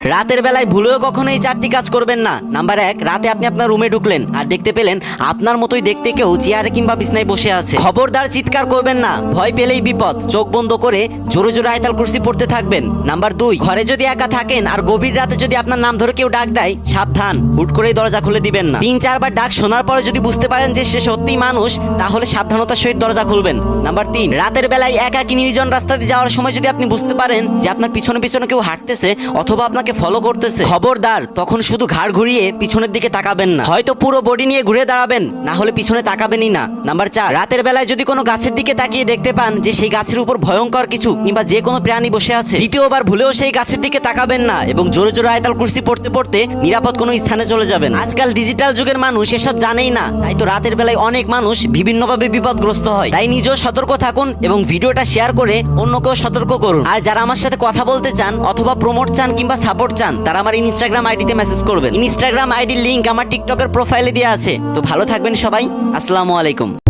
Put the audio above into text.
রাতের বেলায় ভুলেও কখনো এই চারটি কাজ করবেন না। নাম্বার 1, রাতে আপনি আপনার রুমে ঢুকলেন আর দেখতে পেলেন আপনার মতোই দেখতে কেউ চেয়ারে কিংবা বিছনায় বসে আছে। খবরদার চিৎকার করবেন না, ভয় পেলেই বিপদ। চোখ বন্ধ করে জোরে জোরে আয়াতুল কুরসি পড়তে থাকবেন। নাম্বার 2, ঘরে যদি একা থাকেন আর গভীর রাতে যদি আপনার নাম ধরে কেউ ডাক দেয়, সাবধান, হুট করেই দরজা খুলে দিবেন না। 3-4 বার ডাক শোনার পরে যদি বুঝতে পারেন যে সে সত্যিই মানুষ, তাহলে সাবধানতার সহিত দরজা খুলবেন। নাম্বার 3, রাতের বেলায় একাকী নির্জন রাস্তা দিয়ে যাওয়ার সময় যদি আপনি বুঝতে পারেন যে আপনার পিছনে পিছনে কেউ হাঁটতেছে অথবা আপনাকে ফলো করতেছে, খবরদার, তখন শুধু ঘাড় ঘুরিয়ে পিছনের দিকে তাকাবেন না, হয়তো পুরো বডি নিয়ে ঘুরে দাঁড়াবেন, না হলে পিছনে তাকাবেনই না। নাম্বার 4, রাতের বেলায় যদি কোনো গাছের দিকে তাকিয়ে দেখতে পান যে সেই গাছের উপর ভয়ঙ্কর কিছু কিংবা যে কোনো প্রাণী বসে আছে, দ্বিতীয়বার ভুলেও সেই গাছের দিকে তাকাবেন না এবং জোরে জোরে আয়াতুল কুরসি পড়তে পড়তে নিরাপদ কোনো স্থানে চলে যাবেন। আজকাল ডিজিটাল যুগের মানুষ এসব জানেই না, তাই তো রাতের বেলায় অনেক মানুষ বিভিন্নভাবে বিপদগ্রস্ত হয়। তাই নিজেও সতর্ক থাকুন এবং ভিডিওটা শেয়ার করে অন্যকেও সতর্ক করুন। আর যারা আমার সাথে কথা বলতে চান অথবা প্রমোট চান কিংবা সাপোর্ট চান, তারা আমার ইনস্টাগ্রাম আইডিতে মেসেজ করবেন। ইনস্টাগ্রাম আইডির লিংক আমার টিকটকের প্রোফাইলে দেওয়া আছে। তো ভালো থাকবেন সবাই। আসসালামু আলাইকুম।